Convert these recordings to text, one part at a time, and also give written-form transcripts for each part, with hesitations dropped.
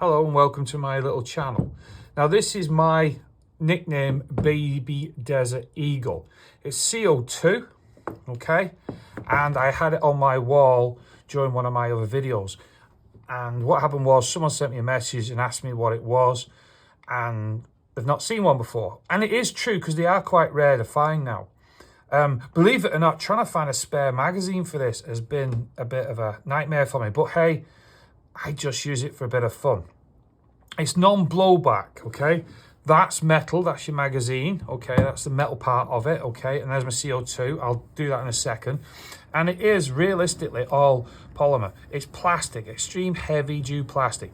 Hello and welcome to my little channel. Now this is my nickname, Baby Desert Eagle. It's CO2, okay? And I had it on my wall during one of my other videos. And what happened was someone sent me a message and asked me what it was, and they've not seen one before. And it is true because they are quite rare to find now. Believe it or not, trying to find a spare magazine for this has been a bit of a nightmare for me. But hey, I just use it for a bit of fun. It's non-blowback, okay? That's metal, that's your magazine, okay? That's the metal part of it, okay? And there's my CO2, I'll do that in a second. And it is realistically all polymer. It's plastic, extreme heavy duty plastic.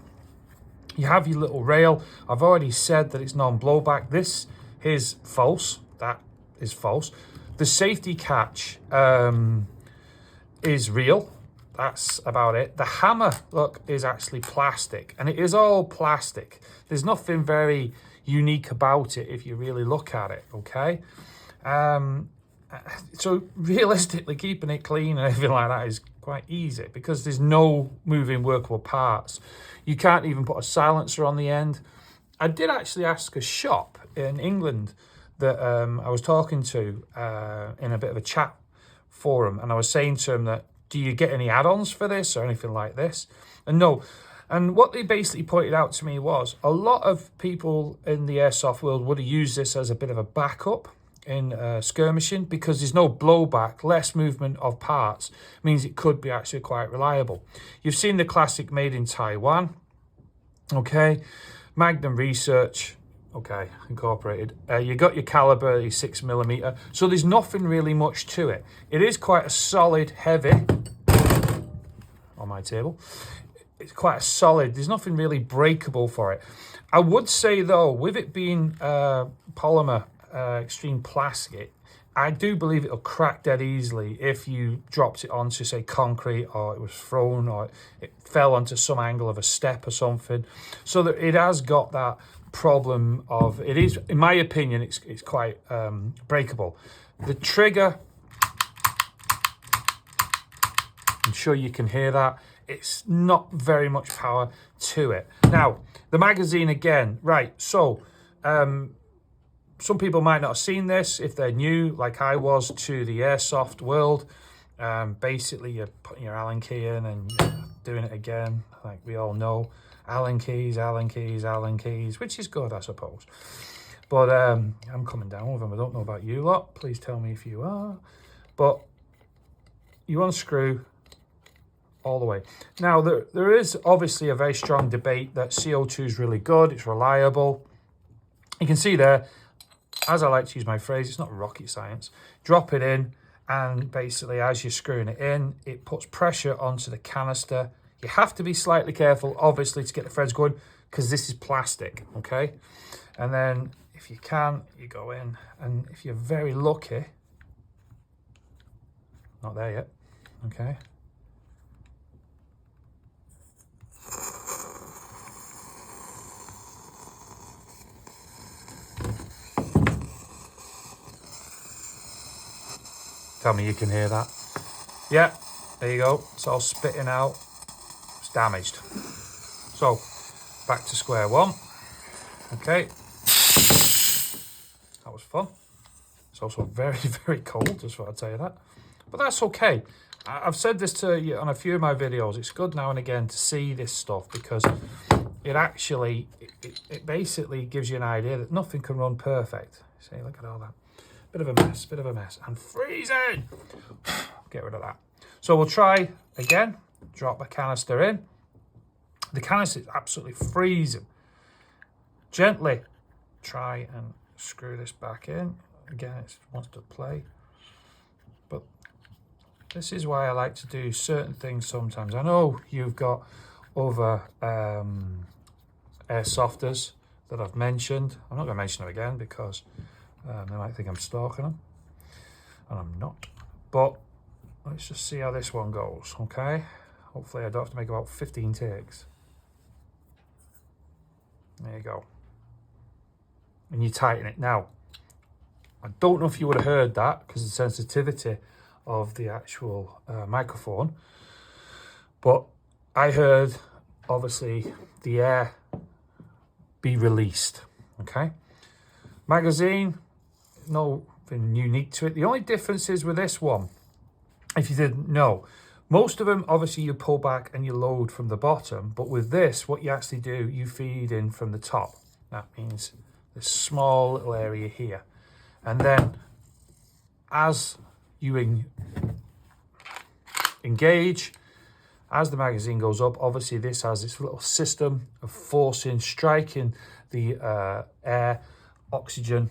You have your little rail. I've already said that it's non-blowback. This is false, that is false. The safety catch is real. That's about it. The hammer, look, is actually plastic, and it is all plastic. There's nothing very unique about it if you really look at it, okay? So realistically, keeping it clean and everything like that is quite easy because there's no moving workable parts. You can't even put a silencer on the end. I did actually ask a shop in England that I was talking to in a bit of a chat forum, and I was saying to them that, do you get any add-ons for this or anything like this? And no. And what they basically pointed out to me was a lot of people in the airsoft world would have used this as a bit of a backup in skirmishing because there's no blowback, less movement of parts means it could be actually quite reliable. You've seen the classic made in Taiwan, okay? Magnum research, okay, incorporated. You got your caliber, your 6mm. So there's nothing really much to it. It is quite a solid, heavy, on my table. It's quite a solid, there's nothing really breakable for it. I would say though, with it being polymer, extreme plastic, I do believe it'll crack dead easily if you dropped it onto, say, concrete, or it was thrown, or it fell onto some angle of a step or something. So that it has got that problem of, it is, in my opinion, it's quite breakable. The trigger, I'm sure you can hear that. It's not very much power to it. Now, the magazine again, right, so some people might not have seen this if they're new, like I was, to the airsoft world. Basically, you're putting your Allen key in and you're doing it again, like we all know. Allen keys, Allen keys, Allen keys, which is good, I suppose. But I'm coming down with them. I don't know about you lot. Please tell me if you are. But you unscrew all the way. Now, there is obviously a very strong debate that CO2 is really good. It's reliable. You can see there, as I like to use my phrase, it's not rocket science. Drop it in, and basically as you're screwing it in, it puts pressure onto the canister. You have to be slightly careful, obviously, to get the threads going because this is plastic, okay? And then if you can, you go in, and if you're very lucky, not there yet, okay? Tell me you can hear that. Yeah, there you go. It's all spitting out. It's damaged. So, back to square one. Okay. That was fun. It's also very, very cold, just thought I'd tell you that. But that's okay. I've said this to you on a few of my videos. It's good now and again to see this stuff because it actually, it basically gives you an idea that nothing can run perfect. See, look at all that. Bit of a mess, and freezing. Get rid of that. So we'll try again. Drop the canister in. The canister is absolutely freezing. Gently try and screw this back in. Again, it wants to play. But this is why I like to do certain things sometimes. I know you've got other airsofters that I've mentioned. I'm not going to mention them again because they might think I'm stalking them, and I'm not. But let's just see how this one goes, okay? Hopefully I don't have to make about 15 takes. There you go. And you tighten it. Now, I don't know if you would have heard that because of the sensitivity of the actual microphone, but I heard obviously the air be released. Okay, magazine, nothing unique to it. The only difference is with this one, if you didn't know, most of them obviously you pull back and you load from the bottom, but with this, what you actually do, you feed in from the top. That means this small little area here, and then as you engage, as the magazine goes up, obviously this has this little system of forcing, striking the air, oxygen,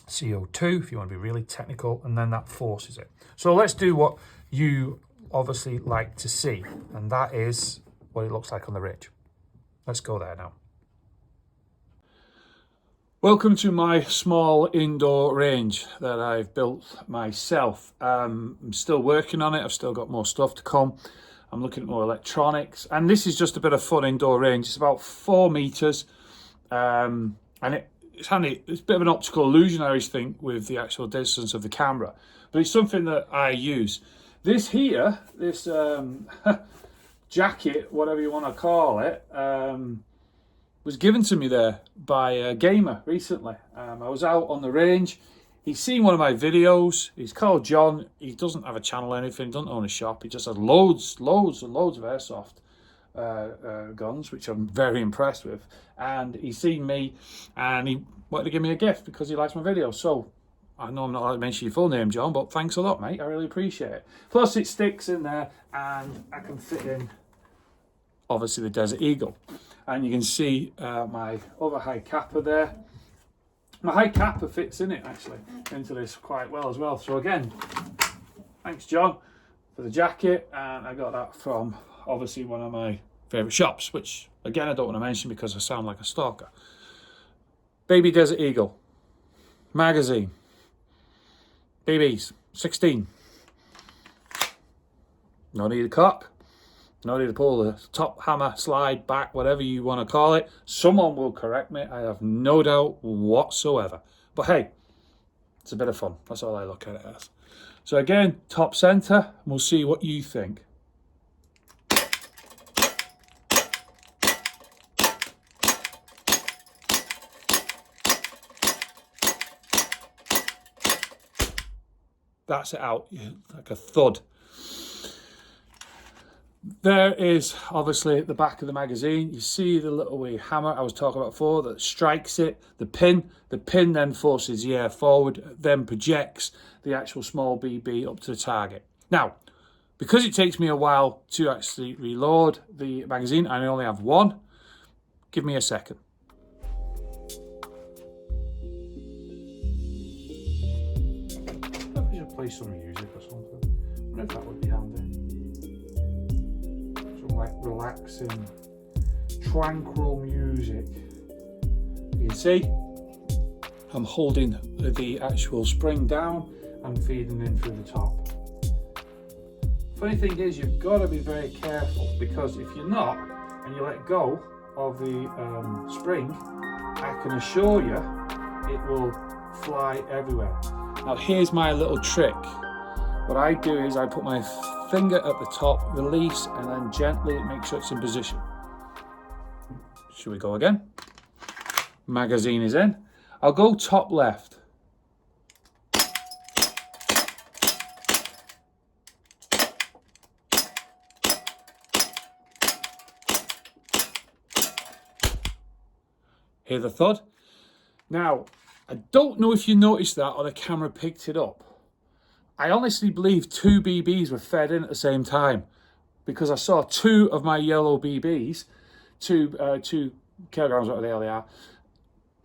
CO2, if you want to be really technical, and then that forces it. So let's do what you obviously like to see, and that is what it looks like on the ridge. Let's go there now. Welcome to my small indoor range that I've built myself. I'm still working on it. I've still got more stuff to come. I'm looking at more electronics, and this is just a bit of fun indoor range. It's about 4 meters, and it's handy. It's a bit of an optical illusion, I always think, with the actual distance of the camera, but it's something that I use. This here, this jacket, whatever you want to call it, was given to me there by a gamer recently. I was out on the range. He's seen one of my videos. He's called John. He doesn't have a channel or anything, doesn't own a shop. He just has loads and loads of Airsoft guns, which I'm very impressed with. And he's seen me and he wanted to give me a gift because he likes my videos. So I know I'm not allowed to mention your full name, John, but thanks a lot, mate. I really appreciate it. Plus it sticks in there and I can fit in, obviously, the Desert Eagle. And you can see my other hi-capa there. My hi-capa fits in it, actually, into this quite well as well. So again, thanks, John, for the jacket. And I got that from, obviously, one of my favourite shops, which, again, I don't want to mention because I sound like a stalker. Baby Desert Eagle. Magazine. BBs. 16. No need a cock. No need to pull the top hammer, slide back, whatever you want to call it. Someone will correct me, I have no doubt whatsoever. But hey, it's a bit of fun. That's all I look at it as. So again, top center, and we'll see what you think. That's it out, like a thud. There is obviously the back of the magazine. You see the little wee hammer I was talking about before that strikes it, the pin. The pin then forces the air forward, then projects the actual small BB up to the target. Now, because it takes me a while to actually reload the magazine, and I only have one, give me a second. I should play some music or something. I wonder if that would be handy. Like relaxing, tranquil music. You can see I'm holding the actual spring down and feeding in through the top. Funny thing is, you've got to be very careful, because if you're not and you let go of the spring, I can assure you it will fly everywhere. Now here's my little trick. What I do is I put my finger at the top, release, and then gently make sure it's in position. Should we go again? Magazine is in. I'll go top left. Hear the thud? Now, I don't know if you noticed that or the camera picked it up. I honestly believe 2 BBs were fed in at the same time, because I saw 2 of my yellow BBs, 2 kilograms, whatever the hell they are,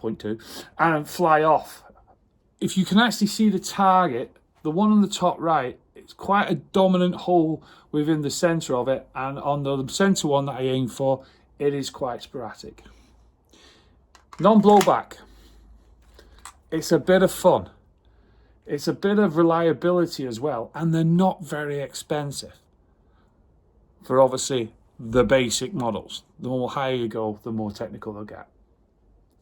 0.2, and fly off. If you can actually see the target, the one on the top right, it's quite a dominant hole within the center of it, and on the center one that I aim for, it is quite sporadic. Non-blowback. It's a bit of fun. It's a bit of reliability as well, and they're not very expensive for obviously the basic models. The more higher you go, the more technical they'll get.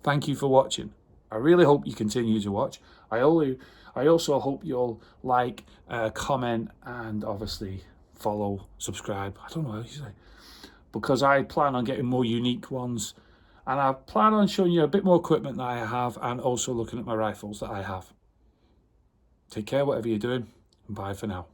Thank you for watching. I really hope you continue to watch. I also hope you'll like, comment, and obviously follow, subscribe. I don't know how you say. But because I plan on getting more unique ones, and I plan on showing you a bit more equipment that I have, and also looking at my rifles that I have. Take care whatever you're doing, and bye for now.